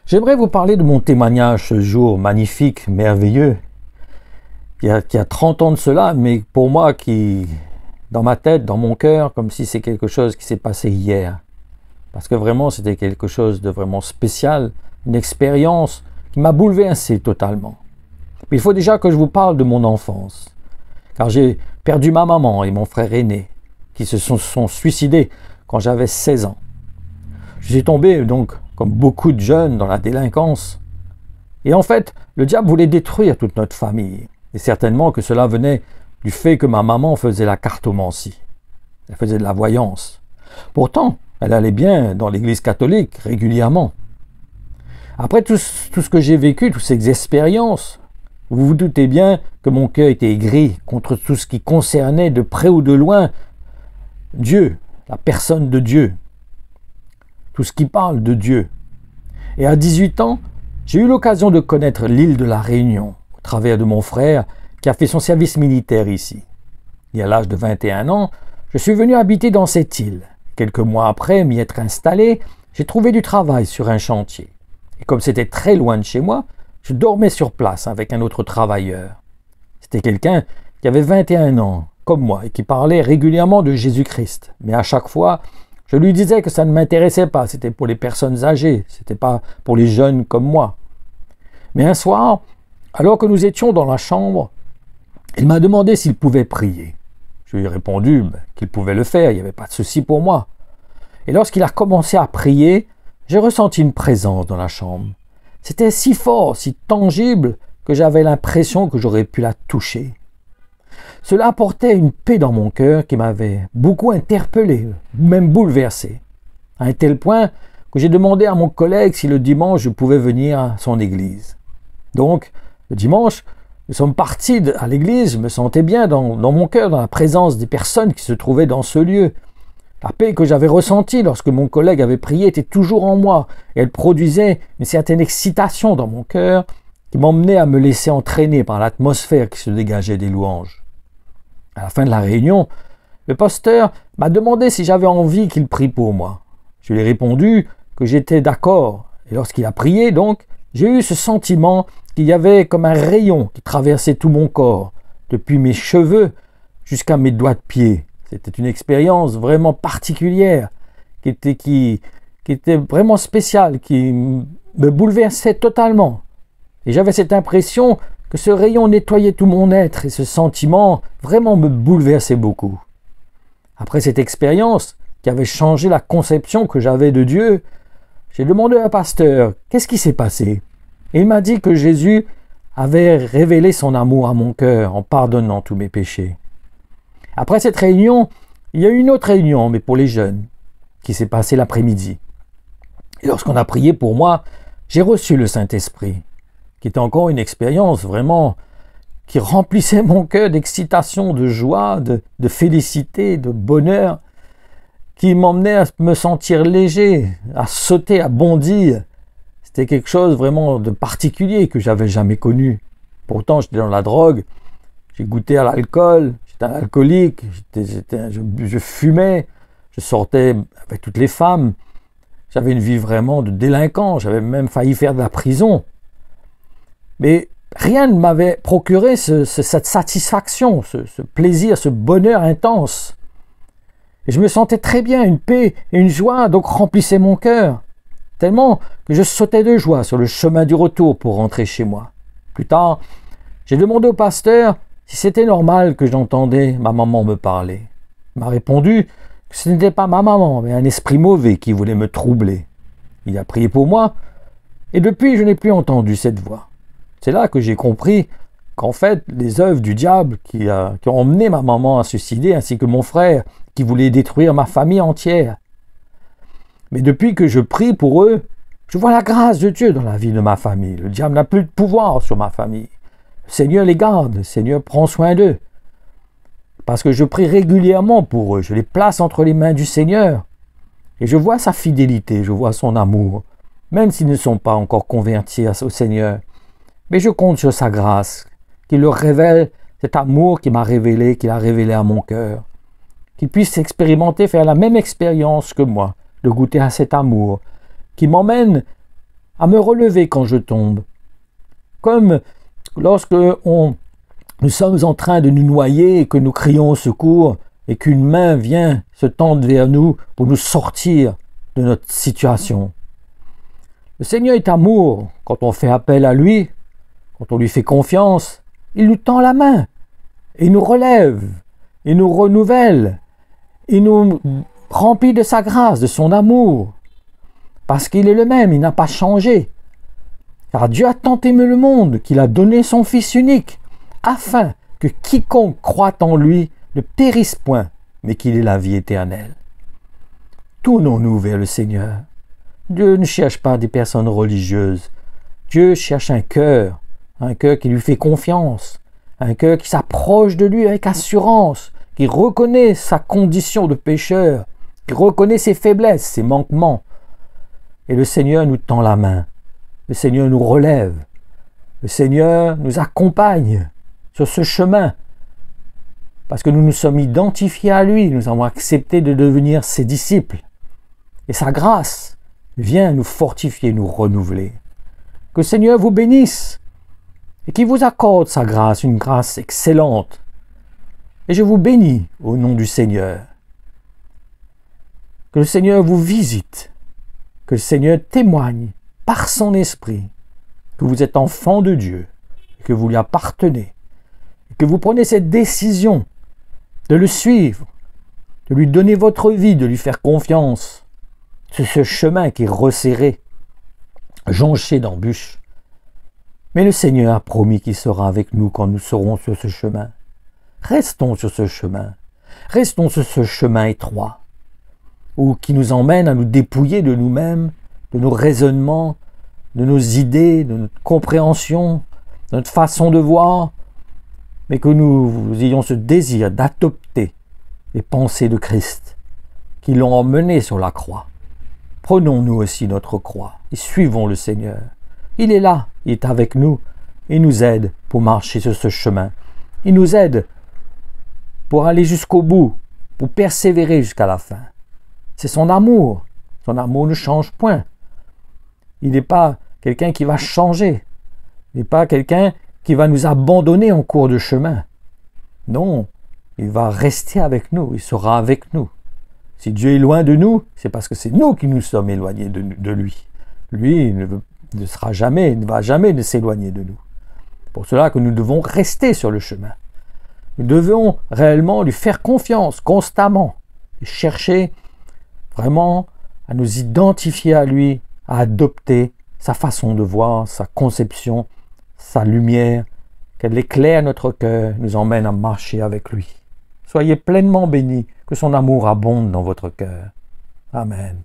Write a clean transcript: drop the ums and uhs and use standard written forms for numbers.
J'aimerais vous parler de mon témoignage ce jour magnifique, merveilleux, qui a 30 ans de cela, mais pour moi, dans ma tête, dans mon cœur, comme si c'est quelque chose qui s'est passé hier. Parce que vraiment, c'était quelque chose de vraiment spécial, une expérience qui m'a bouleversé totalement. Mais il faut déjà que je vous parle de mon enfance, car j'ai perdu ma maman et mon frère aîné, qui se sont suicidés quand j'avais 16 ans. Je suis tombé donc, comme beaucoup de jeunes, dans la délinquance. Et en fait, le diable voulait détruire toute notre famille. Et certainement que cela venait du fait que ma maman faisait la cartomancie. Elle faisait de la voyance. Pourtant, elle allait bien dans l'église catholique régulièrement. Après tout ce que j'ai vécu, toutes ces expériences, vous vous doutez bien que mon cœur était aigri contre tout ce qui concernait de près ou de loin Dieu, la personne de Dieu. Tout ce qui parle de Dieu. Et à 18 ans, j'ai eu l'occasion de connaître l'île de la Réunion, au travers de mon frère qui a fait son service militaire ici. Et à l'âge de 21 ans, je suis venu habiter dans cette île. Quelques mois après m'y être installé, j'ai trouvé du travail sur un chantier. Et comme c'était très loin de chez moi, je dormais sur place avec un autre travailleur. C'était quelqu'un qui avait 21 ans, comme moi, et qui parlait régulièrement de Jésus-Christ. Mais à chaque fois, je lui disais que ça ne m'intéressait pas, c'était pour les personnes âgées, c'était pas pour les jeunes comme moi. Mais un soir, alors que nous étions dans la chambre, il m'a demandé s'il pouvait prier. Je lui ai répondu qu'il pouvait le faire, il n'y avait pas de souci pour moi. Et lorsqu'il a commencé à prier, j'ai ressenti une présence dans la chambre. C'était si fort, si tangible, que j'avais l'impression que j'aurais pu la toucher. Cela apportait une paix dans mon cœur qui m'avait beaucoup interpellé, même bouleversé, à un tel point que j'ai demandé à mon collègue si le dimanche je pouvais venir à son église. Donc, le dimanche, nous sommes partis à l'église, je me sentais bien dans mon cœur, dans la présence des personnes qui se trouvaient dans ce lieu. La paix que j'avais ressentie lorsque mon collègue avait prié était toujours en moi, et elle produisait une certaine excitation dans mon cœur qui m'emmenait à me laisser entraîner par l'atmosphère qui se dégageait des louanges. À la fin de la réunion, le pasteur m'a demandé si j'avais envie qu'il prie pour moi. Je lui ai répondu que j'étais d'accord. Et lorsqu'il a prié, donc, j'ai eu ce sentiment qu'il y avait comme un rayon qui traversait tout mon corps, depuis mes cheveux jusqu'à mes doigts de pied. C'était une expérience vraiment particulière, qui était vraiment spéciale, qui me bouleversait totalement. Et j'avais cette impression que ce rayon nettoyait tout mon être et ce sentiment vraiment me bouleversait beaucoup. Après cette expérience qui avait changé la conception que j'avais de Dieu, j'ai demandé à un pasteur « Qu'est-ce qui s'est passé ?» Et il m'a dit que Jésus avait révélé son amour à mon cœur en pardonnant tous mes péchés. Après cette réunion, il y a eu une autre réunion, mais pour les jeunes, qui s'est passée l'après-midi. Et lorsqu'on a prié pour moi, j'ai reçu le Saint-Esprit, qui était encore une expérience vraiment qui remplissait mon cœur d'excitation, de joie, de félicité, de bonheur, qui m'emmenait à me sentir léger, à sauter, à bondir. C'était quelque chose vraiment de particulier que j'avais jamais connu. Pourtant, j'étais dans la drogue, j'ai goûté à l'alcool, j'étais un alcoolique, je fumais, je sortais avec toutes les femmes. J'avais une vie vraiment de délinquant, j'avais même failli faire de la prison. Mais rien ne m'avait procuré cette satisfaction, ce plaisir, ce bonheur intense. Et je me sentais très bien, une paix et une joie donc remplissaient mon cœur, tellement que je sautais de joie sur le chemin du retour pour rentrer chez moi. Plus tard, j'ai demandé au pasteur si c'était normal que j'entendais ma maman me parler. Il m'a répondu que ce n'était pas ma maman, mais un esprit mauvais qui voulait me troubler. Il a prié pour moi, et depuis je n'ai plus entendu cette voix. C'est là que j'ai compris qu'en fait, les œuvres du diable qui ont emmené ma maman à se suicider, ainsi que mon frère, qui voulait détruire ma famille entière. Mais depuis que je prie pour eux, je vois la grâce de Dieu dans la vie de ma famille. Le diable n'a plus de pouvoir sur ma famille. Le Seigneur les garde, le Seigneur prend soin d'eux. Parce que je prie régulièrement pour eux, je les place entre les mains du Seigneur. Et je vois sa fidélité, je vois son amour, même s'ils ne sont pas encore convertis au Seigneur. Mais je compte sur sa grâce, qu'il leur révèle cet amour qu'il m'a révélé, qu'il a révélé à mon cœur. Qu'ils puissent expérimenter, faire la même expérience que moi, de goûter à cet amour, qui m'emmène à me relever quand je tombe. Comme lorsque nous sommes en train de nous noyer et que nous crions au secours et qu'une main vient se tendre vers nous pour nous sortir de notre situation. Le Seigneur est amour. Quand on fait appel à lui, quand on lui fait confiance, il nous tend la main, il nous relève, il nous renouvelle, il nous remplit de sa grâce, de son amour, parce qu'il est le même, il n'a pas changé. Car Dieu a tant aimé le monde qu'il a donné son Fils unique, afin que quiconque croit en lui ne périsse point, mais qu'il ait la vie éternelle. Tournons-nous vers le Seigneur. Dieu ne cherche pas des personnes religieuses. Dieu cherche un cœur qui lui fait confiance, un cœur qui s'approche de lui avec assurance, qui reconnaît sa condition de pécheur, qui reconnaît ses faiblesses, ses manquements. Et le Seigneur nous tend la main, le Seigneur nous relève, le Seigneur nous accompagne sur ce chemin, parce que nous nous sommes identifiés à lui, nous avons accepté de devenir ses disciples. Et sa grâce vient nous fortifier, nous renouveler. Que le Seigneur vous bénisse et qu'il vous accorde sa grâce, une grâce excellente. Et je vous bénis au nom du Seigneur. Que le Seigneur vous visite, que le Seigneur témoigne par son esprit que vous êtes enfant de Dieu, et que vous lui appartenez, et que vous prenez cette décision de le suivre, de lui donner votre vie, de lui faire confiance. C'est ce chemin qui est resserré, jonché d'embûches. Mais le Seigneur a promis qu'il sera avec nous quand nous serons sur ce chemin. Restons sur ce chemin. Restons sur ce chemin étroit, qui nous emmène à nous dépouiller de nous-mêmes, de nos raisonnements, de nos idées, de notre compréhension, de notre façon de voir, mais que nous ayons ce désir d'adopter les pensées de Christ qui l'ont emmené sur la croix. Prenons-nous aussi notre croix et suivons le Seigneur. Il est là, il est avec nous, il nous aide pour marcher sur ce chemin. Il nous aide pour aller jusqu'au bout, pour persévérer jusqu'à la fin. C'est son amour ne change point. Il n'est pas quelqu'un qui va changer, il n'est pas quelqu'un qui va nous abandonner en cours de chemin. Non, il va rester avec nous, il sera avec nous. Si Dieu est loin de nous, c'est parce que c'est nous qui nous sommes éloignés de lui. Lui, il ne va jamais s'éloigner de nous. C'est pour cela que nous devons rester sur le chemin. Nous devons réellement lui faire confiance constamment et chercher vraiment à nous identifier à lui, à adopter sa façon de voir, sa conception, sa lumière, qu'elle éclaire notre cœur, nous emmène à marcher avec lui. Soyez pleinement bénis, que son amour abonde dans votre cœur. Amen.